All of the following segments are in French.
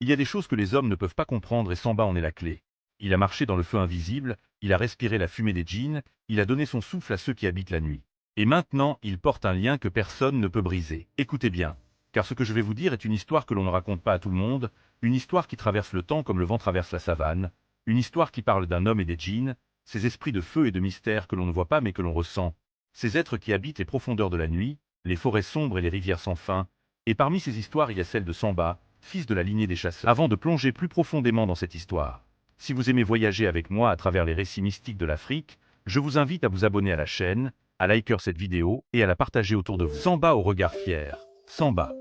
Il y a des choses que les hommes ne peuvent pas comprendre et Samba en est la clé. Il a marché dans le feu invisible, il a respiré la fumée des djinns, il a donné son souffle à ceux qui habitent la nuit. Et maintenant, il porte un lien que personne ne peut briser. Écoutez bien, car ce que je vais vous dire est une histoire que l'on ne raconte pas à tout le monde, une histoire qui traverse le temps comme le vent traverse la savane, une histoire qui parle d'un homme et des djinns, ces esprits de feu et de mystère que l'on ne voit pas mais que l'on ressent, ces êtres qui habitent les profondeurs de la nuit, les forêts sombres et les rivières sans fin, et parmi ces histoires il y a celle de Samba, fils de la lignée des chasseurs. Avant de plonger plus profondément dans cette histoire, si vous aimez voyager avec moi à travers les récits mystiques de l'Afrique, je vous invite à vous abonner à la chaîne, à liker cette vidéo et à la partager autour de vous. Samba au regard fier, Samba,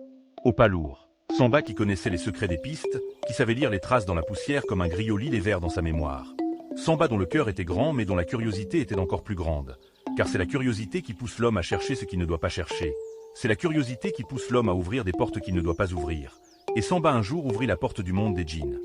au pas lourd. Samba qui connaissait les secrets des pistes, qui savait lire les traces dans la poussière comme un griot lit les vers dans sa mémoire. Samba dont le cœur était grand mais dont la curiosité était encore plus grande. Car c'est la curiosité qui pousse l'homme à chercher ce qu'il ne doit pas chercher. C'est la curiosité qui pousse l'homme à ouvrir des portes qu'il ne doit pas ouvrir. Et Samba un jour ouvrit la porte du monde des djinns.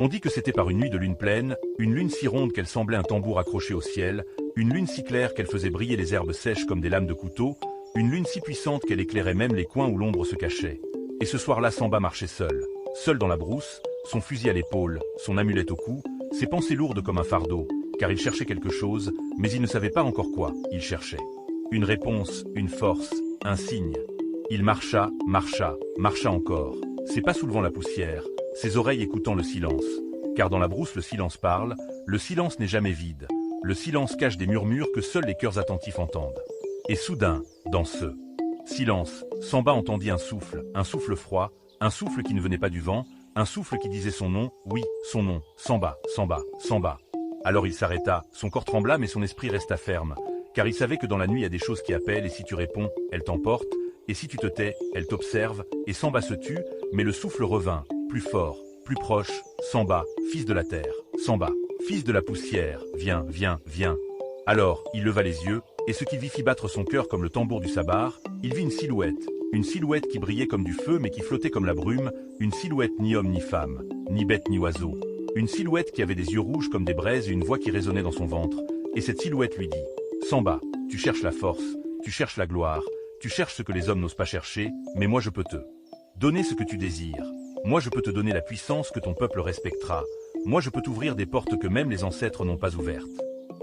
On dit que c'était par une nuit de lune pleine, une lune si ronde qu'elle semblait un tambour accroché au ciel, une lune si claire qu'elle faisait briller les herbes sèches comme des lames de couteau, une lune si puissante qu'elle éclairait même les coins où l'ombre se cachait. Et ce soir-là Samba marchait seul, seul dans la brousse, son fusil à l'épaule, son amulette au cou, ses pensées lourdes comme un fardeau, car il cherchait quelque chose, mais il ne savait pas encore quoi il cherchait. Une réponse, une force, un signe. Il marcha, marcha, marcha encore, ses pas soulevant la poussière, ses oreilles écoutant le silence. Car dans la brousse le silence parle, le silence n'est jamais vide, le silence cache des murmures que seuls les cœurs attentifs entendent. Et soudain, dans ce silence, Samba entendit un souffle froid, un souffle qui ne venait pas du vent, un souffle qui disait son nom, oui, son nom, Samba, Samba, Samba. Alors il s'arrêta, son corps trembla mais son esprit resta ferme, car il savait que dans la nuit il y a des choses qui appellent et si tu réponds, elles t'emportent, et si tu te tais, elles t'observent, et Samba se tut, mais le souffle revint, plus fort, plus proche, Samba, fils de la terre, Samba, fils de la poussière, viens, viens, viens. Alors, il leva les yeux, et ce qu'il vit fit battre son cœur comme le tambour du sabar, il vit une silhouette qui brillait comme du feu mais qui flottait comme la brume, une silhouette ni homme ni femme, ni bête ni oiseau, une silhouette qui avait des yeux rouges comme des braises et une voix qui résonnait dans son ventre, et cette silhouette lui dit, Samba, tu cherches la force, tu cherches la gloire, tu cherches ce que les hommes n'osent pas chercher, mais moi je peux te donner ce que tu désires. Moi je peux te donner la puissance que ton peuple respectera. Moi je peux t'ouvrir des portes que même les ancêtres n'ont pas ouvertes.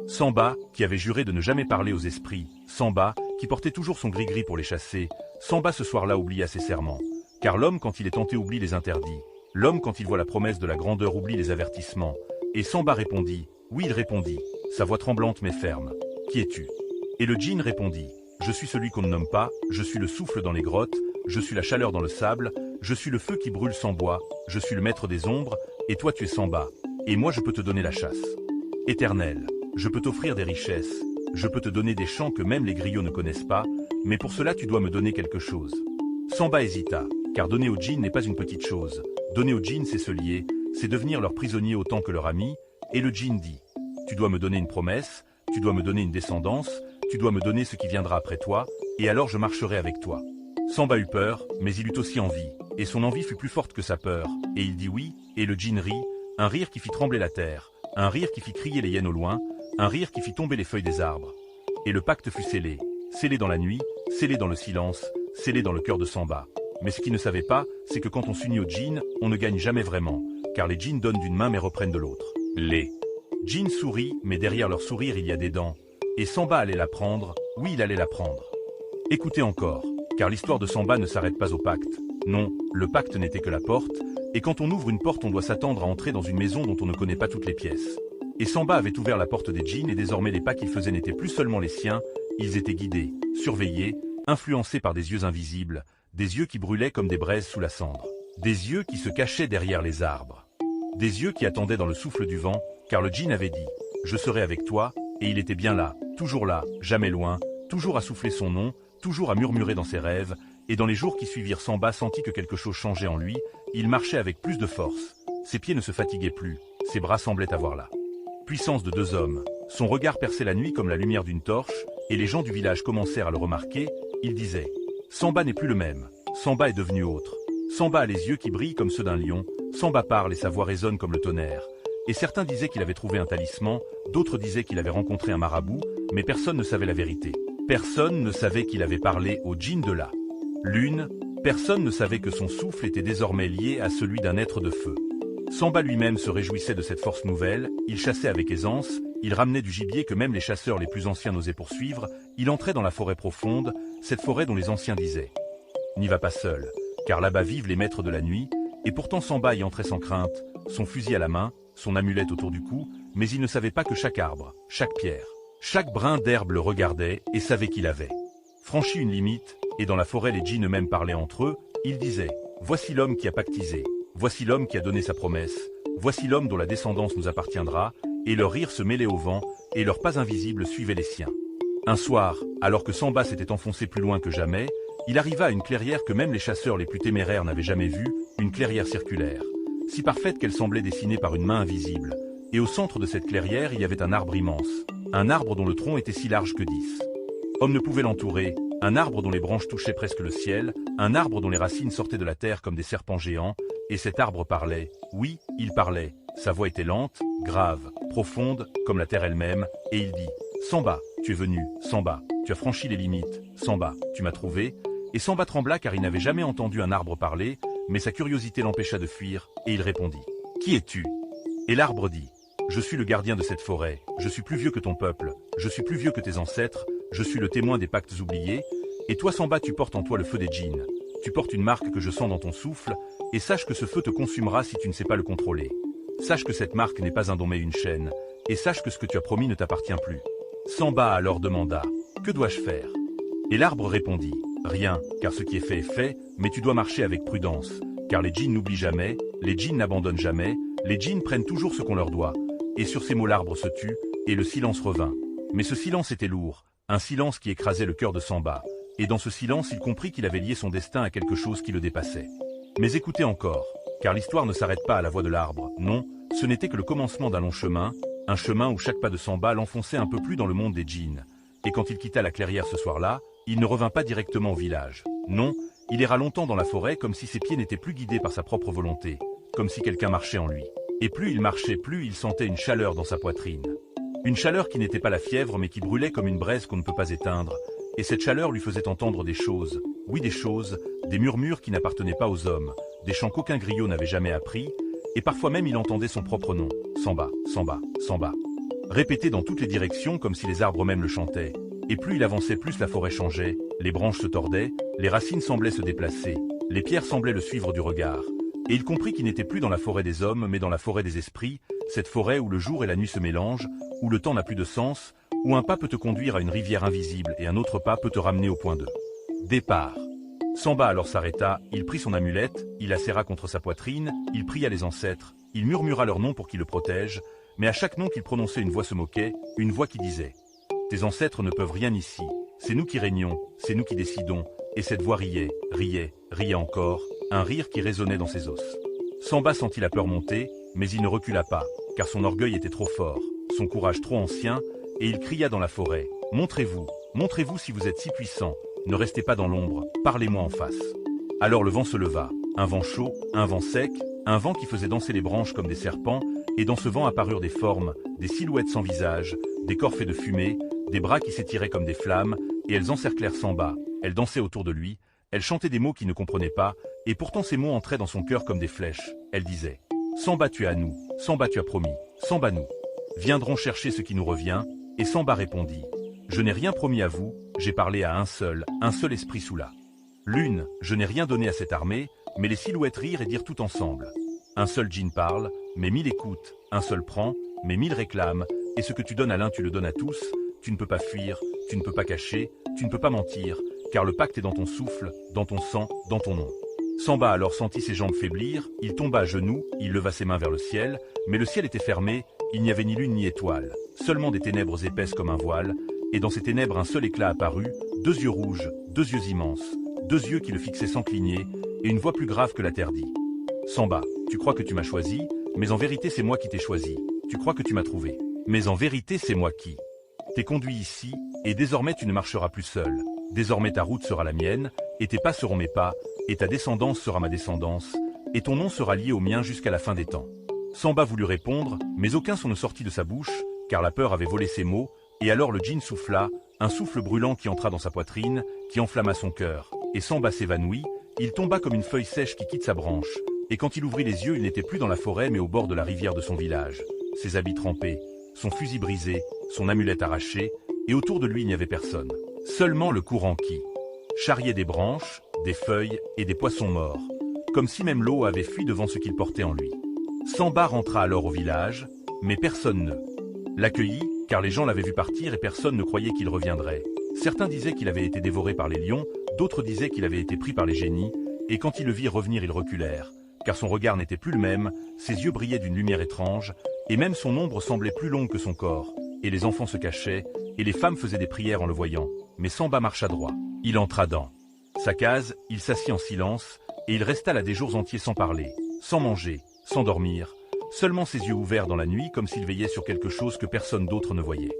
Samba, qui avait juré de ne jamais parler aux esprits, Samba, qui portait toujours son gris-gris pour les chasser, Samba ce soir-là oublia ses serments. Car l'homme quand il est tenté oublie les interdits. L'homme quand il voit la promesse de la grandeur oublie les avertissements. Et Samba répondit, oui il répondit, sa voix tremblante mais ferme. Qui es-tu? Et le djinn répondit, je suis celui qu'on ne nomme pas, je suis le souffle dans les grottes, je suis la chaleur dans le sable, je suis le feu qui brûle sans bois, je suis le maître des ombres, et toi tu es Samba, et moi je peux te donner la chasse. Éternel, je peux t'offrir des richesses, je peux te donner des chants que même les griots ne connaissent pas, mais pour cela tu dois me donner quelque chose. Samba hésita, car donner aux djinns n'est pas une petite chose, donner aux djinns c'est se lier, c'est devenir leur prisonnier autant que leur ami, et le djinn dit, tu dois me donner une promesse, tu dois me donner une descendance, tu dois me donner ce qui viendra après toi, et alors je marcherai avec toi. Samba eut peur, mais il eut aussi envie, et son envie fut plus forte que sa peur, et il dit oui, et le djinn rit, un rire qui fit trembler la terre, un rire qui fit crier les hyènes au loin, un rire qui fit tomber les feuilles des arbres. Et le pacte fut scellé, scellé dans la nuit, scellé dans le silence, scellé dans le cœur de Samba. Mais ce qu'il ne savait pas, c'est que quand on s'unit aux djinns, on ne gagne jamais vraiment, car les djinns donnent d'une main mais reprennent de l'autre. Les djinns sourient, mais derrière leur sourire il y a des dents, et Samba allait la prendre, oui il allait la prendre. Écoutez encore. Car l'histoire de Samba ne s'arrête pas au pacte. Non, le pacte n'était que la porte, et quand on ouvre une porte on doit s'attendre à entrer dans une maison dont on ne connaît pas toutes les pièces. Et Samba avait ouvert la porte des djinns et désormais les pas qu'il faisait n'étaient plus seulement les siens, ils étaient guidés, surveillés, influencés par des yeux invisibles, des yeux qui brûlaient comme des braises sous la cendre, des yeux qui se cachaient derrière les arbres, des yeux qui attendaient dans le souffle du vent, car le djinn avait dit « Je serai avec toi », et il était bien là, jamais loin, toujours à souffler son nom, toujours à murmurer dans ses rêves, et dans les jours qui suivirent Samba sentit que quelque chose changeait en lui, il marchait avec plus de force, ses pieds ne se fatiguaient plus, ses bras semblaient avoir la puissance de deux hommes, son regard perçait la nuit comme la lumière d'une torche, et les gens du village commencèrent à le remarquer, ils disaient « Samba n'est plus le même, Samba est devenu autre, Samba a les yeux qui brillent comme ceux d'un lion, Samba parle et sa voix résonne comme le tonnerre. » Et certains disaient qu'il avait trouvé un talisman, d'autres disaient qu'il avait rencontré un marabout, mais personne ne savait la vérité. Personne ne savait qu'il avait parlé au djinn de la lune, Personne ne savait que son souffle était désormais lié à celui d'un être de feu. Samba lui-même se réjouissait de cette force nouvelle, il chassait avec aisance, il ramenait du gibier que même les chasseurs les plus anciens n'osaient poursuivre, il entrait dans la forêt profonde, cette forêt dont les anciens disaient « N'y va pas seul, car là-bas vivent les maîtres de la nuit », et pourtant Samba y entrait sans crainte, son fusil à la main, son amulette autour du cou, mais il ne savait pas que chaque arbre, chaque pierre, chaque brin d'herbe le regardait et savait qu'il avait franchi une limite, et dans la forêt les djinns eux-mêmes parlaient entre eux, ils disaient « Voici l'homme qui a pactisé, voici l'homme qui a donné sa promesse, voici l'homme dont la descendance nous appartiendra », et leur rire se mêlait au vent, et leurs pas invisibles suivaient les siens. Un soir, alors que Samba s'était enfoncé plus loin que jamais, il arriva à une clairière que même les chasseurs les plus téméraires n'avaient jamais vue, une clairière circulaire, si parfaite qu'elle semblait dessinée par une main invisible, et au centre de cette clairière il y avait un arbre immense, un arbre dont le tronc était si large que 10 hommes ne pouvaient l'entourer, un arbre dont les branches touchaient presque le ciel, un arbre dont les racines sortaient de la terre comme des serpents géants, et cet arbre parlait, oui, il parlait, sa voix était lente, grave, profonde, comme la terre elle-même, et il dit « Samba, tu es venu, Samba, tu as franchi les limites, Samba, tu m'as trouvé », et Samba trembla car il n'avait jamais entendu un arbre parler, mais sa curiosité l'empêcha de fuir, et il répondit « Qui es-tu » Et l'arbre dit « Je suis le gardien de cette forêt, je suis plus vieux que ton peuple, je suis plus vieux que tes ancêtres, je suis le témoin des pactes oubliés, et toi Samba tu portes en toi le feu des djinns, tu portes une marque que je sens dans ton souffle, et sache que ce feu te consumera si tu ne sais pas le contrôler. Sache que cette marque n'est pas un don mais une chaîne, et sache que ce que tu as promis ne t'appartient plus. » Samba alors demanda « Que dois-je faire ?» Et l'arbre répondit « Rien, car ce qui est fait, mais tu dois marcher avec prudence, car les djinns n'oublient jamais, les djinns n'abandonnent jamais, les djinns prennent toujours ce qu'on leur doit. » Et sur ces mots l'arbre se tut, et le silence revint. Mais ce silence était lourd, un silence qui écrasait le cœur de Samba, et dans ce silence il comprit qu'il avait lié son destin à quelque chose qui le dépassait. Mais écoutez encore, car l'histoire ne s'arrête pas à la voix de l'arbre, non, ce n'était que le commencement d'un long chemin, un chemin où chaque pas de Samba l'enfonçait un peu plus dans le monde des djinns. Et quand il quitta la clairière ce soir-là, il ne revint pas directement au village. Non, il erra longtemps dans la forêt comme si ses pieds n'étaient plus guidés par sa propre volonté, comme si quelqu'un marchait en lui. Et plus il marchait, plus il sentait une chaleur dans sa poitrine. Une chaleur qui n'était pas la fièvre mais qui brûlait comme une braise qu'on ne peut pas éteindre, et cette chaleur lui faisait entendre des choses, oui des choses, des murmures qui n'appartenaient pas aux hommes, des chants qu'aucun griot n'avait jamais appris, et parfois même il entendait son propre nom, Samba, Samba, Samba, répété dans toutes les directions comme si les arbres même le chantaient, et plus il avançait plus la forêt changeait, les branches se tordaient, les racines semblaient se déplacer, les pierres semblaient le suivre du regard, et il comprit qu'il n'était plus dans la forêt des hommes mais dans la forêt des esprits, cette forêt où le jour et la nuit se mélangent, où le temps n'a plus de sens, où un pas peut te conduire à une rivière invisible et un autre pas peut te ramener au point de départ. Samba alors s'arrêta, il prit son amulette, il la serra contre sa poitrine, il pria les ancêtres, il murmura leur nom pour qu'ils le protègent, mais à chaque nom qu'il prononçait une voix se moquait, une voix qui disait « Tes ancêtres ne peuvent rien ici, c'est nous qui régnons, c'est nous qui décidons », et cette voix riait, riait, riait encore, un rire qui résonnait dans ses os. Samba sentit la peur monter, mais il ne recula pas, car son orgueil était trop fort, son courage trop ancien, et il cria dans la forêt « Montrez-vous, montrez-vous si vous êtes si puissant, ne restez pas dans l'ombre, parlez-moi en face. » Alors le vent se leva, un vent chaud, un vent sec, un vent qui faisait danser les branches comme des serpents, et dans ce vent apparurent des formes, des silhouettes sans visage, des corps faits de fumée, des bras qui s'étiraient comme des flammes, et elles encerclèrent Samba, elles dansaient autour de lui, elles chantaient des mots qu'il ne comprenait pas, et pourtant ces mots entraient dans son cœur comme des flèches, elles disaient « Samba tu es à nous, Samba tu as promis, Samba nous viendrons chercher ce qui nous revient », et Samba répondit « Je n'ai rien promis à vous, j'ai parlé à un seul esprit sous la lune, je n'ai rien donné à cette armée, mais les silhouettes rirent et dirent tout ensemble. Un seul djinn parle, mais 1000 écoutent, un seul prend, mais 1000 réclament, et ce que tu donnes à l'un tu le donnes à tous, tu ne peux pas fuir, tu ne peux pas cacher, tu ne peux pas mentir, car le pacte est dans ton souffle, dans ton sang, dans ton nom. » Samba alors sentit ses jambes faiblir, il tomba à genoux, il leva ses mains vers le ciel, mais le ciel était fermé, il n'y avait ni lune ni étoile, seulement des ténèbres épaisses comme un voile, et dans ces ténèbres un seul éclat apparut, 2 yeux rouges, 2 yeux immenses, 2 yeux qui le fixaient sans cligner, et une voix plus grave que la terre dit « Samba, tu crois que tu m'as choisi, mais en vérité c'est moi qui t'ai choisi, tu crois que tu m'as trouvé, mais en vérité c'est moi qui t'ai conduit ici, et désormais tu ne marcheras plus seul, désormais ta route sera la mienne, et tes pas seront mes pas, et ta descendance sera ma descendance, et ton nom sera lié au mien jusqu'à la fin des temps. » Samba voulut répondre, mais aucun son ne sortit de sa bouche, car la peur avait volé ses mots, et alors le djinn souffla, un souffle brûlant qui entra dans sa poitrine, qui enflamma son cœur, et Samba s'évanouit, Il tomba comme une feuille sèche qui quitte sa branche, et quand il ouvrit les yeux, il n'était plus dans la forêt mais au bord de la rivière de son village. Ses habits trempés, son fusil brisé, son amulette arrachée, et autour de lui il n'y avait personne. Seulement le courant qui charriait des branches, des feuilles et des poissons morts, comme si même l'eau avait fui devant ce qu'il portait en lui. Samba rentra alors au village, mais personne ne l'accueillit, car les gens l'avaient vu partir et personne ne croyait qu'il reviendrait. Certains disaient qu'il avait été dévoré par les lions, d'autres disaient qu'il avait été pris par les génies, et quand ils le virent revenir ils reculèrent, car son regard n'était plus le même, ses yeux brillaient d'une lumière étrange, et même son ombre semblait plus longue que son corps, et les enfants se cachaient, et les femmes faisaient des prières en le voyant, mais Samba marcha droit. Il entra dans sa case, il s'assit en silence, et il resta là des jours entiers sans parler, sans manger, sans dormir, seulement ses yeux ouverts dans la nuit comme s'il veillait sur quelque chose que personne d'autre ne voyait.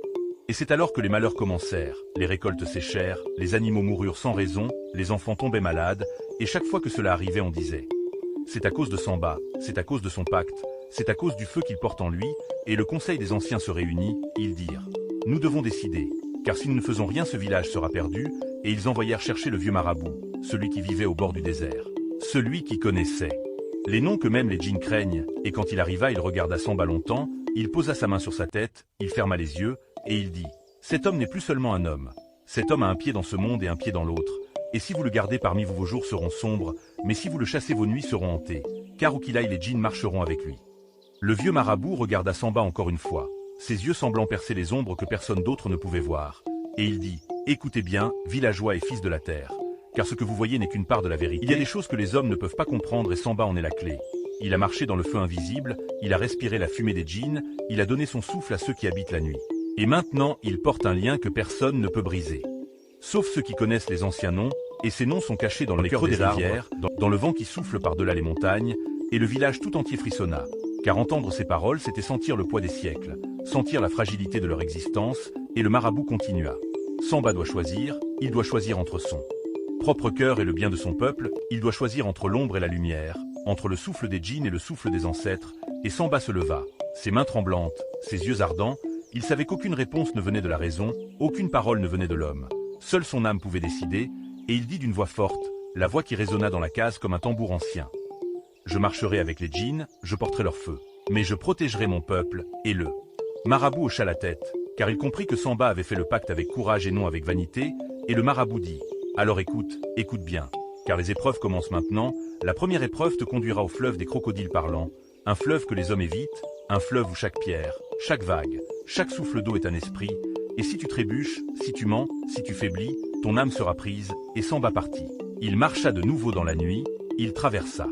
Et c'est alors que les malheurs commencèrent, les récoltes séchèrent, les animaux moururent sans raison, les enfants tombaient malades, et chaque fois que cela arrivait on disait « C'est à cause de Samba, c'est à cause de son pacte, c'est à cause du feu qu'il porte en lui », et le conseil des anciens se réunit, ils dirent « Nous devons décider, car si nous ne faisons rien ce village sera perdu », et ils envoyèrent chercher le vieux marabout, celui qui vivait au bord du désert, celui qui connaissait les noms que même les djinns craignent, et quand il arriva il regarda Samba longtemps, il posa sa main sur sa tête, il ferma les yeux, et il dit « Cet homme n'est plus seulement un homme, cet homme a un pied dans ce monde et un pied dans l'autre, et si vous le gardez parmi vous vos jours seront sombres, mais si vous le chassez vos nuits seront hantées, car où qu'il aille les djinns marcheront avec lui. » Le vieux marabout regarda Samba encore une fois, ses yeux semblant percer les ombres que personne d'autre ne pouvait voir, et il dit « Écoutez bien, villageois et fils de la terre, car ce que vous voyez n'est qu'une part de la vérité. Il y a des choses que les hommes ne peuvent pas comprendre et Samba en est la clé. Il a marché dans le feu invisible, il a respiré la fumée des djinns, il a donné son souffle à ceux qui habitent la nuit. Et maintenant, il porte un lien que personne ne peut briser. Sauf ceux qui connaissent les anciens noms, et ces noms sont cachés dans les creux des rivières, dans le vent qui souffle par-delà les montagnes, et le village tout entier frissonna. Car entendre ces paroles, c'était sentir le poids des siècles, sentir la fragilité de leur existence, et le marabout continua. Samba doit choisir, il doit choisir entre son propre cœur et le bien de son peuple, il doit choisir entre l'ombre et la lumière, entre le souffle des djinns et le souffle des ancêtres, et Samba se leva, ses mains tremblantes, ses yeux ardents, il savait qu'aucune réponse ne venait de la raison, aucune parole ne venait de l'homme. Seule son âme pouvait décider, et il dit d'une voix forte, la voix qui résonna dans la case comme un tambour ancien. Je marcherai avec les djinns, je porterai leur feu, mais je protégerai mon peuple, et le marabout hocha la tête, car il comprit que Samba avait fait le pacte avec courage et non avec vanité, et le marabout dit, alors écoute, écoute bien, car les épreuves commencent maintenant, la première épreuve te conduira au fleuve des crocodiles parlants, un fleuve que les hommes évitent, un fleuve où chaque pierre, chaque vague, chaque souffle d'eau est un esprit, et si tu trébuches, si tu mens, si tu faiblis, ton âme sera prise, et Samba partit. Il marcha de nouveau dans la nuit, il traversa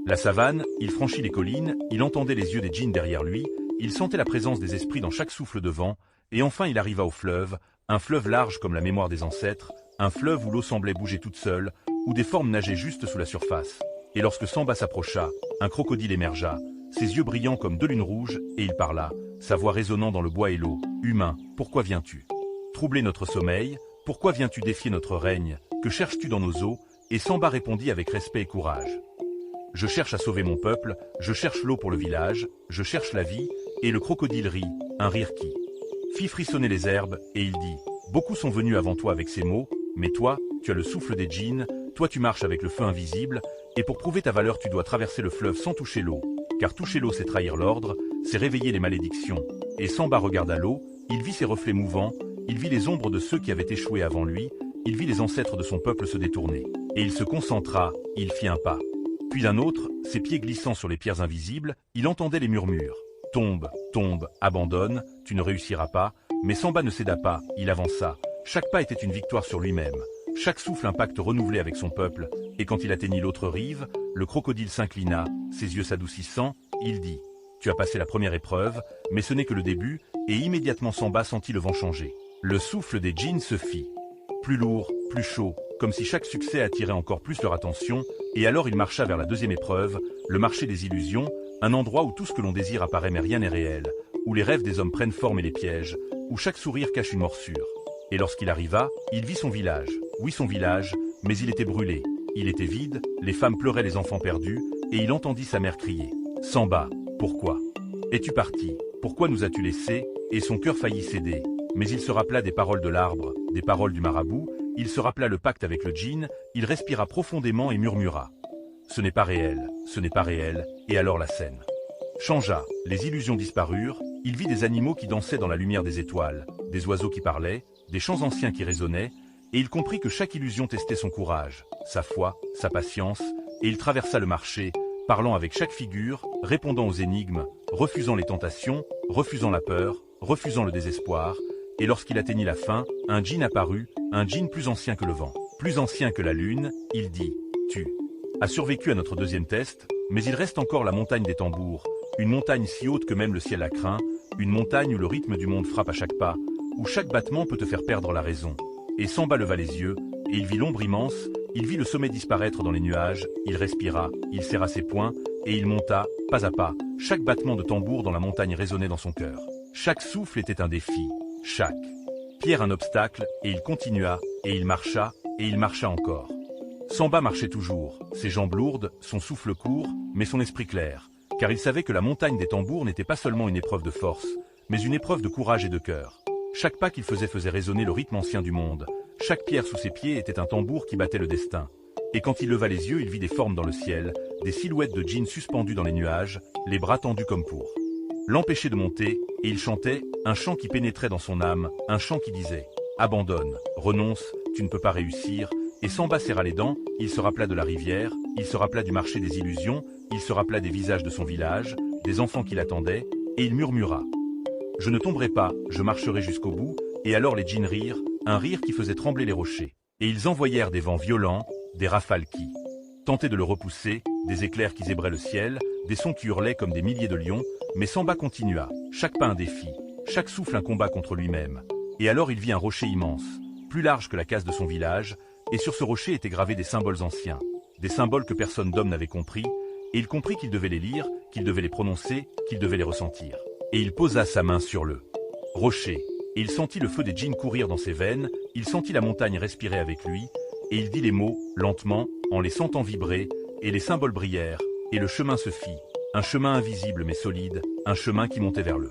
la savane, il franchit les collines, il entendait les yeux des djinns derrière lui, il sentait la présence des esprits dans chaque souffle de vent, et enfin il arriva au fleuve, un fleuve large comme la mémoire des ancêtres, un fleuve où l'eau semblait bouger toute seule, où des formes nageaient juste sous la surface. Et lorsque Samba s'approcha, un crocodile émergea, ses yeux brillants comme deux lunes rouges, et il parla, sa voix résonnant dans le bois et l'eau. « Humain, pourquoi viens-tu troubler notre sommeil? Pourquoi viens-tu défier notre règne? Que cherches-tu dans nos eaux ?» Et Samba répondit avec respect et courage. « Je cherche à sauver mon peuple, je cherche l'eau pour le village, je cherche la vie. » Et le crocodile rit, un rire qui fit frissonner les herbes, et il dit « Beaucoup sont venus avant toi avec ces mots, mais toi, tu as le souffle des djinns, toi tu marches avec le feu invisible, et pour prouver ta valeur tu dois traverser le fleuve sans toucher l'eau, car toucher l'eau c'est trahir l'ordre, c'est réveiller les malédictions. » Et Samba regarda l'eau, il vit ses reflets mouvants, il vit les ombres de ceux qui avaient échoué avant lui, il vit les ancêtres de son peuple se détourner. Et il se concentra, il fit un pas. Puis d'un autre, ses pieds glissant sur les pierres invisibles, il entendait les murmures. « Tombe, tombe, abandonne, tu ne réussiras pas. » Mais Samba ne céda pas, il avança. Chaque pas était une victoire sur lui-même. Chaque souffle un pacte renouvelé avec son peuple, et quand il atteignit l'autre rive, le crocodile s'inclina, ses yeux s'adoucissant, il dit « Tu as passé la première épreuve, mais ce n'est que le début, et immédiatement Samba sentit le vent changer. Le souffle des djinns se fit plus lourd, plus chaud, comme si chaque succès attirait encore plus leur attention, et alors il marcha vers la deuxième épreuve, le marché des illusions, un endroit où tout ce que l'on désire apparaît mais rien n'est réel, où les rêves des hommes prennent forme et les pièges, où chaque sourire cache une morsure. Et lorsqu'il arriva, il vit son village, oui son village, mais il était brûlé, il était vide, les femmes pleuraient les enfants perdus, et il entendit sa mère crier « Samba, pourquoi es-tu parti? Pourquoi nous as-tu laissés ?» Et son cœur faillit céder, mais il se rappela des paroles de l'arbre, des paroles du marabout, Il se rappela le pacte avec le djinn, il respira profondément et murmura. Ce n'est pas réel, ce n'est pas réel, et alors la scène changea, les illusions disparurent, il vit des animaux qui dansaient dans la lumière des étoiles, des oiseaux qui parlaient, des chants anciens qui résonnaient, et il comprit que chaque illusion testait son courage, sa foi, sa patience, et il traversa le marché, parlant avec chaque figure, répondant aux énigmes, refusant les tentations, refusant la peur, refusant le désespoir, et lorsqu'il atteignit la fin, un djinn apparut, un djinn plus ancien que le vent, plus ancien que la lune, il dit « Tu as survécu à notre deuxième test, mais il reste encore la montagne des tambours, une montagne si haute que même le ciel la craint, une montagne où le rythme du monde frappe à chaque pas, où chaque battement peut te faire perdre la raison. » Et Samba leva les yeux, et il vit l'ombre immense, il vit le sommet disparaître dans les nuages, il respira, il serra ses poings, et il monta, pas à pas, chaque battement de tambour dans la montagne résonnait dans son cœur. Chaque souffle était un défi, chaque pierre un obstacle, et il continua, et il marcha encore. Samba marchait toujours, ses jambes lourdes, son souffle court, mais son esprit clair, car il savait que la montagne des tambours n'était pas seulement une épreuve de force, mais une épreuve de courage et de cœur. Chaque pas qu'il faisait résonner le rythme ancien du monde. Chaque pierre sous ses pieds était un tambour qui battait le destin. Et quand il leva les yeux, il vit des formes dans le ciel, des silhouettes de djinns suspendues dans les nuages, les bras tendus comme pour l'empêcher de monter, et il chantait, un chant qui pénétrait dans son âme, un chant qui disait « Abandonne, renonce, tu ne peux pas réussir », et Samba serra les dents, il se rappela de la rivière, il se rappela du marché des illusions, il se rappela des visages de son village, des enfants qui l'attendaient, et il murmura « Je ne tomberai pas, je marcherai jusqu'au bout », et alors les djinns rirent, un rire qui faisait trembler les rochers. Et ils envoyèrent des vents violents, des rafales qui tentaient de le repousser, des éclairs qui zébraient le ciel, des sons qui hurlaient comme des milliers de lions, mais Samba continua, chaque pas un défi, chaque souffle un combat contre lui-même. Et alors il vit un rocher immense, plus large que la case de son village, et sur ce rocher étaient gravés des symboles anciens, des symboles que personne d'homme n'avait compris, et il comprit qu'il devait les lire, qu'il devait les prononcer, qu'il devait les ressentir. Et il posa sa main sur le rocher, et il sentit le feu des djinns courir dans ses veines, il sentit la montagne respirer avec lui, et il dit les mots, lentement, en les sentant vibrer, et les symboles brillèrent, et le chemin se fit, un chemin invisible mais solide, un chemin qui montait vers le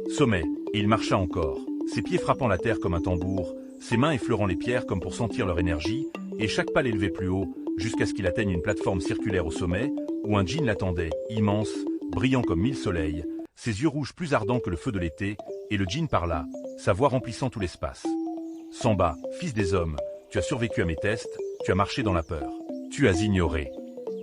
sommet, et il marcha encore, ses pieds frappant la terre comme un tambour, ses mains effleurant les pierres comme pour sentir leur énergie, et chaque pas l'élevait plus haut, jusqu'à ce qu'il atteigne une plateforme circulaire au sommet, où un djinn l'attendait, immense, brillant comme 1000 soleils, ses yeux rouges plus ardents que le feu de l'été, et le djinn parla, sa voix remplissant tout l'espace. Samba, fils des hommes, tu as survécu à mes tests, tu as marché dans la peur. Tu as ignoré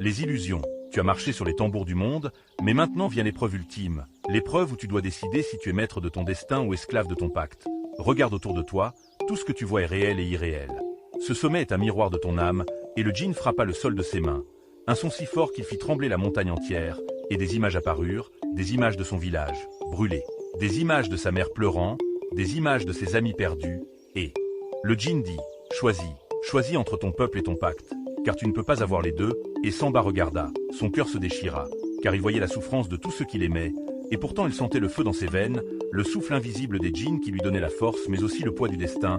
les illusions, tu as marché sur les tambours du monde, mais maintenant vient l'épreuve ultime, l'épreuve où tu dois décider si tu es maître de ton destin ou esclave de ton pacte. Regarde autour de toi, tout ce que tu vois est réel et irréel. Ce sommet est un miroir de ton âme, et le djinn frappa le sol de ses mains. Un son si fort qu'il fit trembler la montagne entière, et des images apparurent, des images de son village, brûlé, des images de sa mère pleurant, des images de ses amis perdus, et le djinn dit, choisis entre ton peuple et ton pacte, car tu ne peux pas avoir les deux, et Samba regarda, son cœur se déchira, car il voyait la souffrance de tous ceux qu'il aimait, et pourtant il sentait le feu dans ses veines, le souffle invisible des djinns qui lui donnait la force mais aussi le poids du destin,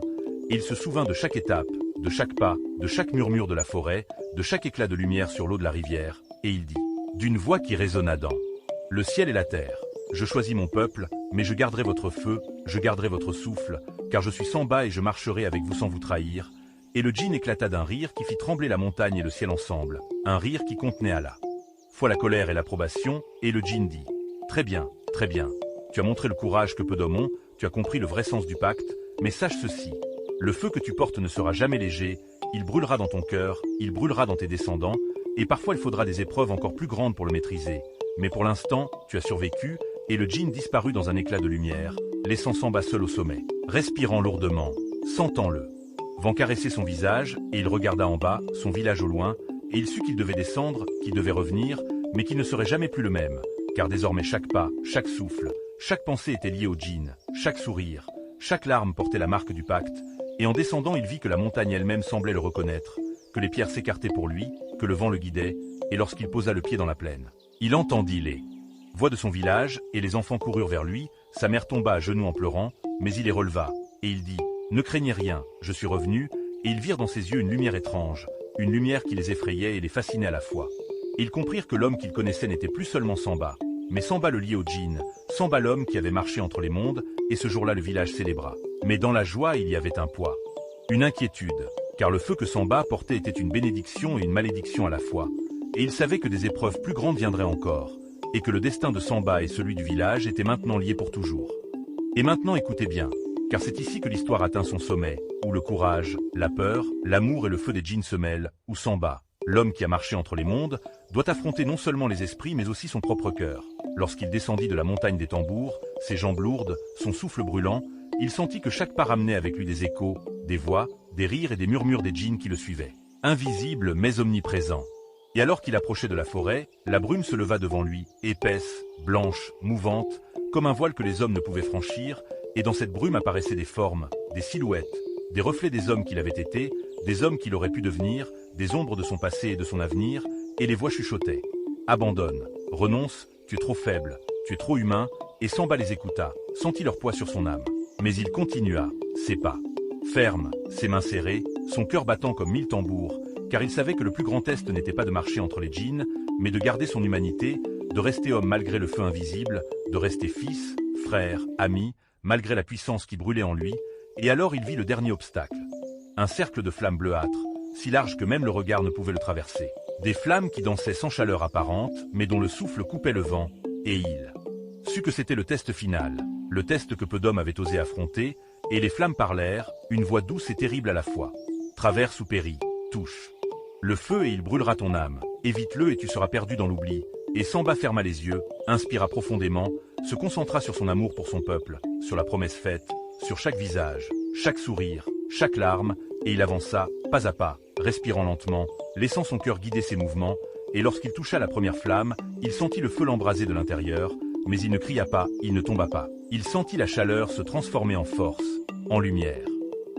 et il se souvint de chaque étape, de chaque pas, de chaque murmure de la forêt, de chaque éclat de lumière sur l'eau de la rivière, et il dit, d'une voix qui résonna dans le ciel et la terre, je choisis mon peuple, mais je garderai votre feu, je garderai votre souffle, car je suis Samba et je marcherai avec vous sans vous trahir. Et le djinn éclata d'un rire qui fit trembler la montagne et le ciel ensemble, un rire qui contenait à la fois la colère et l'approbation, et le djinn dit « Très bien, tu as montré le courage que peu d'hommes ont, tu as compris le vrai sens du pacte, mais sache ceci, le feu que tu portes ne sera jamais léger, il brûlera dans ton cœur, il brûlera dans tes descendants, et parfois il faudra des épreuves encore plus grandes pour le maîtriser. Mais pour l'instant, tu as survécu, et le djinn disparut dans un éclat de lumière, laissant Samba seul au sommet, respirant lourdement, sentant le vent caresser son visage, et il regarda en bas, son village au loin, et il sut qu'il devait descendre, qu'il devait revenir, mais qu'il ne serait jamais plus le même, car désormais chaque pas, chaque souffle, chaque pensée était liée au djinn, chaque sourire, chaque larme portait la marque du pacte, et en descendant il vit que la montagne elle-même semblait le reconnaître, que les pierres s'écartaient pour lui, que le vent le guidait, et lorsqu'il posa le pied dans la plaine, il entendit les voix de son village, et les enfants coururent vers lui, sa mère tomba à genoux en pleurant, mais il les releva, et il dit « Ne craignez rien, je suis revenu », et ils virent dans ses yeux une lumière étrange, une lumière qui les effrayait et les fascinait à la fois. Et ils comprirent que l'homme qu'ils connaissaient n'était plus seulement Samba, mais Samba le lié au djinn, Samba l'homme qui avait marché entre les mondes, et ce jour-là le village célébra. Mais dans la joie il y avait un poids, une inquiétude. car le feu que Samba portait était une bénédiction et une malédiction à la fois, et il savait que des épreuves plus grandes viendraient encore, et que le destin de Samba et celui du village étaient maintenant liés pour toujours. Et maintenant écoutez bien, car c'est ici que l'histoire atteint son sommet, où le courage, la peur, l'amour et le feu des djinns se mêlent, où Samba, l'homme qui a marché entre les mondes, doit affronter non seulement les esprits mais aussi son propre cœur. Lorsqu'il descendit de la montagne des tambours, ses jambes lourdes, son souffle brûlant, il sentit que chaque pas ramenait avec lui des échos, des voix, des rires et des murmures des djinns qui le suivaient. Invisible mais omniprésent. Et alors qu'il approchait de la forêt, la brume se leva devant lui, épaisse, blanche, mouvante, comme un voile que les hommes ne pouvaient franchir, et dans cette brume apparaissaient des formes, des silhouettes, des reflets des hommes qu'il avait été, des hommes qu'il aurait pu devenir, des ombres de son passé et de son avenir, et les voix chuchotaient. Abandonne, renonce, tu es trop faible, tu es trop humain, et Samba les écouta, sentit leur poids sur son âme. Mais il continua, ses pas. Ferme, ses mains serrées, son cœur battant comme 1000 tambours, car il savait que le plus grand test n'était pas de marcher entre les djinns, mais de garder son humanité, de rester homme malgré le feu invisible, de rester fils, frère, ami, malgré la puissance qui brûlait en lui, et alors il vit le dernier obstacle. Un cercle de flammes bleuâtres, si large que même le regard ne pouvait le traverser. Des flammes qui dansaient sans chaleur apparente, mais dont le souffle coupait le vent, et il sut que c'était le test final, le test que peu d'hommes avaient osé affronter, et les flammes parlèrent, une voix douce et terrible à la fois. Traverse ou péris, touche le feu et il brûlera ton âme, évite-le et tu seras perdu dans l'oubli. Et Samba ferma les yeux, inspira profondément, se concentra sur son amour pour son peuple, sur la promesse faite, sur chaque visage, chaque sourire, chaque larme, et il avança, pas à pas, respirant lentement, laissant son cœur guider ses mouvements, et lorsqu'il toucha la première flamme, il sentit le feu l'embraser de l'intérieur, mais il ne cria pas, il ne tomba pas. Il sentit la chaleur se transformer en force, en lumière,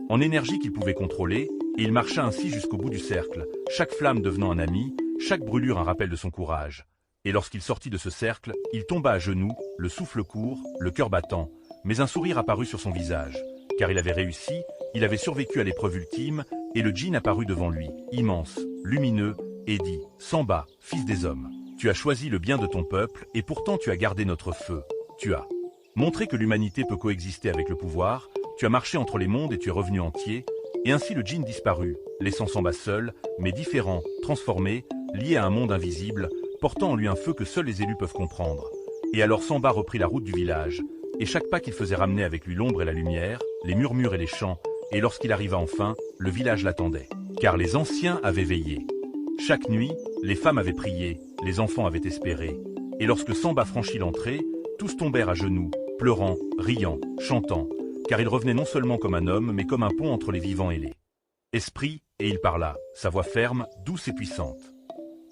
en énergie qu'il pouvait contrôler, et il marcha ainsi jusqu'au bout du cercle, chaque flamme devenant un ami, chaque brûlure un rappel de son courage. Et lorsqu'il sortit de ce cercle, il tomba à genoux, le souffle court, le cœur battant, mais un sourire apparut sur son visage, car il avait réussi, il avait survécu à l'épreuve ultime, et le djinn apparut devant lui, immense, lumineux, et dit « Samba, fils des hommes, tu as choisi le bien de ton peuple, et pourtant tu as gardé notre feu, tu as montré que l'humanité peut coexister avec le pouvoir, tu as marché entre les mondes et tu es revenu entier, et ainsi le djinn disparut, laissant Samba seul, mais différent, transformé, lié à un monde invisible, portant en lui un feu que seuls les élus peuvent comprendre. Et alors Samba reprit la route du village, et chaque pas qu'il faisait ramenait avec lui l'ombre et la lumière, les murmures et les chants, et lorsqu'il arriva enfin, le village l'attendait. Car les anciens avaient veillé. Chaque nuit, les femmes avaient prié, les enfants avaient espéré. Et lorsque Samba franchit l'entrée, tous tombèrent à genoux, pleurant, riant, chantant, car il revenait non seulement comme un homme, mais comme un pont entre les vivants et les esprits, et il parla, sa voix ferme, douce et puissante.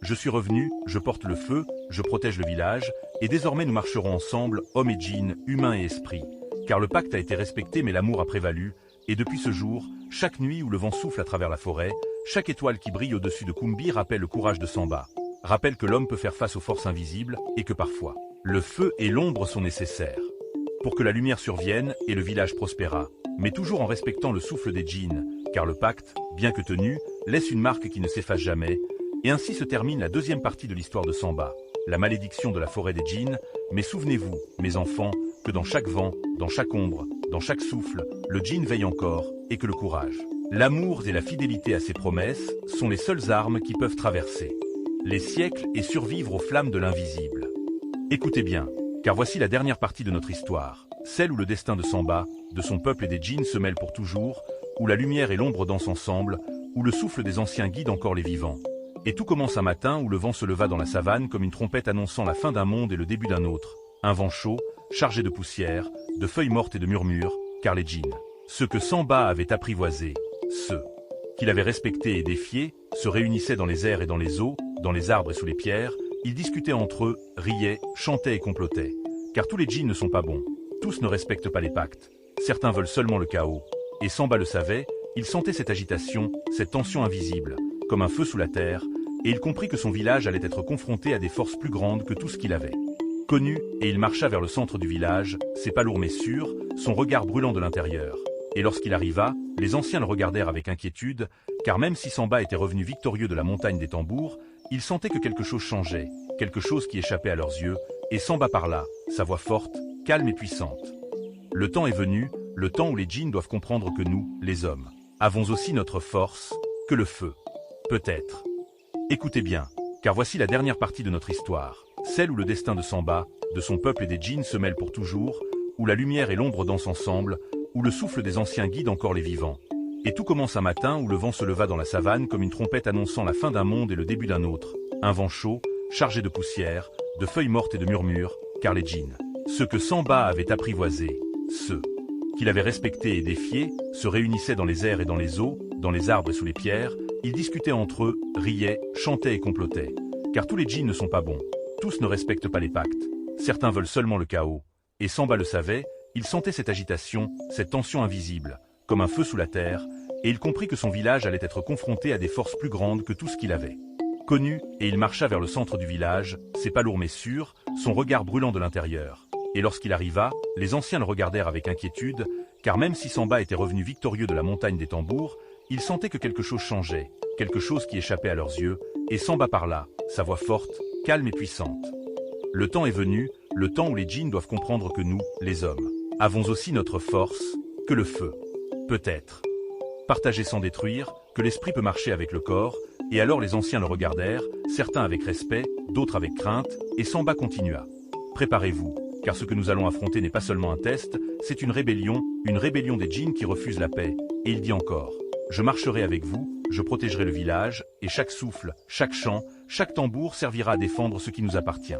Je suis revenu, je porte le feu, je protège le village, et désormais nous marcherons ensemble, hommes et djinns, humains et esprits. Car le pacte a été respecté mais l'amour a prévalu, et depuis ce jour, chaque nuit où le vent souffle à travers la forêt, chaque étoile qui brille au-dessus de Kumbi rappelle le courage de Samba, rappelle que l'homme peut faire face aux forces invisibles, et que parfois, le feu et l'ombre sont nécessaires pour que la lumière survienne et le village prospéra, mais toujours en respectant le souffle des djinns, car le pacte, bien que tenu, laisse une marque qui ne s'efface jamais, et ainsi se termine la deuxième partie de l'histoire de Samba, la malédiction de la forêt des djinns, mais souvenez-vous, mes enfants, que dans chaque vent, dans chaque ombre, dans chaque souffle, le djinn veille encore, et que le courage, l'amour et la fidélité à ses promesses sont les seules armes qui peuvent traverser les siècles et survivre aux flammes de l'invisible. Écoutez bien, car voici la dernière partie de notre histoire, celle où le destin de Samba, de son peuple et des djinns se mêlent pour toujours, où la lumière et l'ombre dansent ensemble, où le souffle des anciens guide encore les vivants. Et tout commence un matin où le vent se leva dans la savane comme une trompette annonçant la fin d'un monde et le début d'un autre. Un vent chaud, chargé de poussière, de feuilles mortes et de murmures, car les djinns, ceux que Samba avait apprivoisés, ceux qu'il avait respectés et défiés, se réunissaient dans les airs et dans les eaux, dans les arbres et sous les pierres, ils discutaient entre eux, riaient, chantaient et complotaient. Car tous les djinns ne sont pas bons, tous ne respectent pas les pactes, certains veulent seulement le chaos. Et Samba le savait, il sentait cette agitation, cette tension invisible, comme un feu sous la terre, et il comprit que son village allait être confronté à des forces plus grandes que tout ce qu'il avait connu, et il marcha vers le centre du village, ses pas lourds mais sûrs, son regard brûlant de l'intérieur. Et lorsqu'il arriva, les anciens le regardèrent avec inquiétude, car même si Samba était revenu victorieux de la montagne des tambours, il sentait que quelque chose changeait, quelque chose qui échappait à leurs yeux, et Samba parla, sa voix forte, calme et puissante. Le temps est venu, le temps où les djinns doivent comprendre que nous, les hommes, avons aussi notre force, que le feu. Peut-être. Écoutez bien, car voici la dernière partie de notre histoire, celle où le destin de Samba, de son peuple et des djinns se mêlent pour toujours, où la lumière et l'ombre dansent ensemble, où le souffle des anciens guide encore les vivants. Et tout commence un matin où le vent se leva dans la savane comme une trompette annonçant la fin d'un monde et le début d'un autre, un vent chaud, chargé de poussière, de feuilles mortes et de murmures, car les djinns, ceux que Samba avait apprivoisés, ceux qu'il avait respectés et défiés, se réunissaient dans les airs et dans les eaux, dans les arbres et sous les pierres, ils discutaient entre eux, riaient, chantaient et complotaient. Car tous les djinns ne sont pas bons, tous ne respectent pas les pactes, certains veulent seulement le chaos. Et Samba le savait, il sentait cette agitation, cette tension invisible, comme un feu sous la terre, et il comprit que son village allait être confronté à des forces plus grandes que tout ce qu'il avait connu, et il marcha vers le centre du village, ses pas lourds mais sûrs, son regard brûlant de l'intérieur. Et lorsqu'il arriva, les anciens le regardèrent avec inquiétude, car même si Samba était revenu victorieux de la montagne des tambours, il sentait que quelque chose changeait, quelque chose qui échappait à leurs yeux, et Samba parla, sa voix forte, calme et puissante. Le temps est venu, le temps où les djinns doivent comprendre que nous, les hommes, avons aussi notre force, que le feu. Peut-être. Partager sans détruire, que l'esprit peut marcher avec le corps, et alors les anciens le regardèrent, certains avec respect, d'autres avec crainte, et Samba continua. Préparez-vous, car ce que nous allons affronter n'est pas seulement un test, c'est une rébellion des djinns qui refusent la paix, et il dit encore. Je marcherai avec vous, je protégerai le village, et chaque souffle, chaque chant, chaque tambour servira à défendre ce qui nous appartient.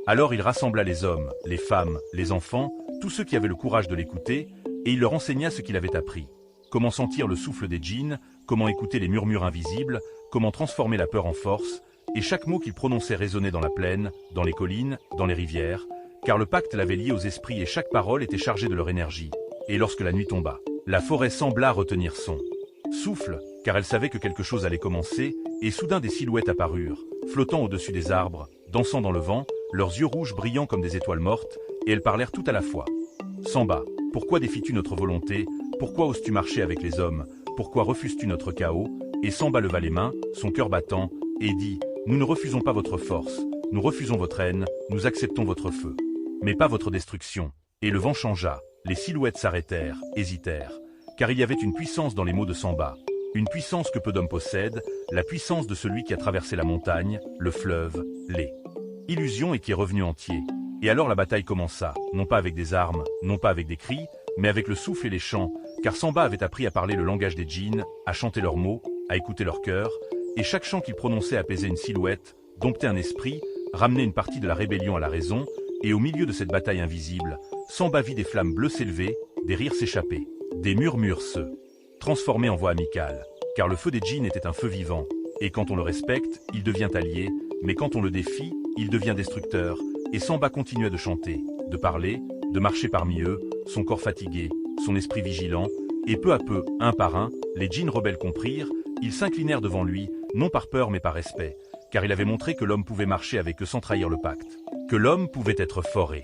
Alors il rassembla les hommes, les femmes, les enfants, tous ceux qui avaient le courage de l'écouter, et il leur enseigna ce qu'il avait appris. Comment sentir le souffle des djinns, comment écouter les murmures invisibles, comment transformer la peur en force, et chaque mot qu'il prononçait résonnait dans la plaine, dans les collines, dans les rivières, car le pacte l'avait lié aux esprits et chaque parole était chargée de leur énergie. Et lorsque la nuit tomba, la forêt sembla retenir son souffle, car elle savait que quelque chose allait commencer, et soudain des silhouettes apparurent, flottant au-dessus des arbres, dansant dans le vent, leurs yeux rouges brillant comme des étoiles mortes, et elles parlèrent tout à la fois. Samba, pourquoi défies-tu notre volonté? Pourquoi oses-tu marcher avec les hommes? Pourquoi refuses-tu notre chaos? Et Samba leva les mains, son cœur battant, et dit, nous ne refusons pas votre force, nous refusons votre haine, nous acceptons votre feu. Mais pas votre destruction. Et le vent changea, les silhouettes s'arrêtèrent, hésitèrent, car il y avait une puissance dans les mots de Samba, une puissance que peu d'hommes possèdent, la puissance de celui qui a traversé la montagne, le fleuve, les illusions et qui est revenu entier. Et alors la bataille commença, non pas avec des armes, non pas avec des cris, mais avec le souffle et les chants, car Samba avait appris à parler le langage des djinns, à chanter leurs mots, à écouter leur cœur, et chaque chant qu'il prononçait apaisait une silhouette, domptait un esprit, ramenait une partie de la rébellion à la raison, et au milieu de cette bataille invisible, Samba vit des flammes bleues s'élever, des rires s'échapper, des murmures se transformer en voix amicale, car le feu des djinns était un feu vivant, et quand on le respecte, il devient allié, mais quand on le défie, il devient destructeur, et Samba continuait de chanter, de parler, de marcher parmi eux, son corps fatigué, son esprit vigilant, et peu à peu, un par un, les djinns rebelles comprirent, ils s'inclinèrent devant lui, non par peur mais par respect, car il avait montré que l'homme pouvait marcher avec eux sans trahir le pacte, que l'homme pouvait être fort et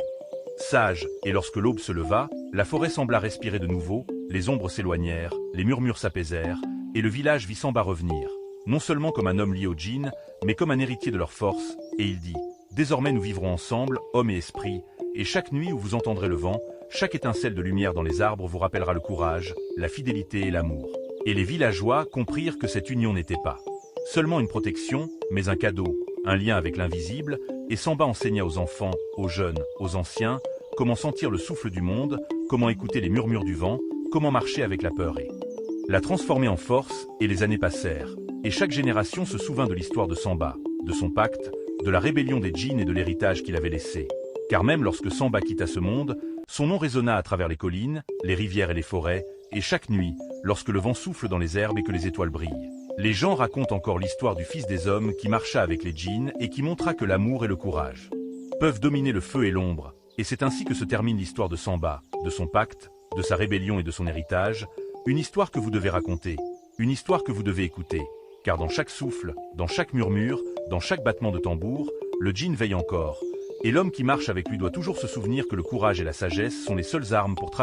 sage, et lorsque l'aube se leva, la forêt sembla respirer de nouveau, les ombres s'éloignèrent, les murmures s'apaisèrent, et le village vit Samba revenir, non seulement comme un homme lié aux djinns, mais comme un héritier de leur force, et il dit, désormais nous vivrons ensemble, homme et esprit, et chaque nuit où vous entendrez le vent, chaque étincelle de lumière dans les arbres vous rappellera le courage, la fidélité et l'amour. Et les villageois comprirent que cette union n'était pas seulement une protection, mais un cadeau, un lien avec l'invisible, et Samba enseigna aux enfants, aux jeunes, aux anciens, comment sentir le souffle du monde, comment écouter les murmures du vent, comment marcher avec la peur et la transformer en force, et les années passèrent, et chaque génération se souvint de l'histoire de Samba, de son pacte, de la rébellion des djinns et de l'héritage qu'il avait laissé. Car même lorsque Samba quitta ce monde, son nom résonna à travers les collines, les rivières et les forêts, et chaque nuit, lorsque le vent souffle dans les herbes et que les étoiles brillent, les gens racontent encore l'histoire du fils des hommes qui marcha avec les djinns et qui montra que l'amour et le courage peuvent dominer le feu et l'ombre, et c'est ainsi que se termine l'histoire de Samba, de son pacte, de sa rébellion et de son héritage, une histoire que vous devez raconter, une histoire que vous devez écouter, car dans chaque souffle, dans chaque murmure, dans chaque battement de tambour, le djinn veille encore, et l'homme qui marche avec lui doit toujours se souvenir que le courage et la sagesse sont les seules armes pour traverser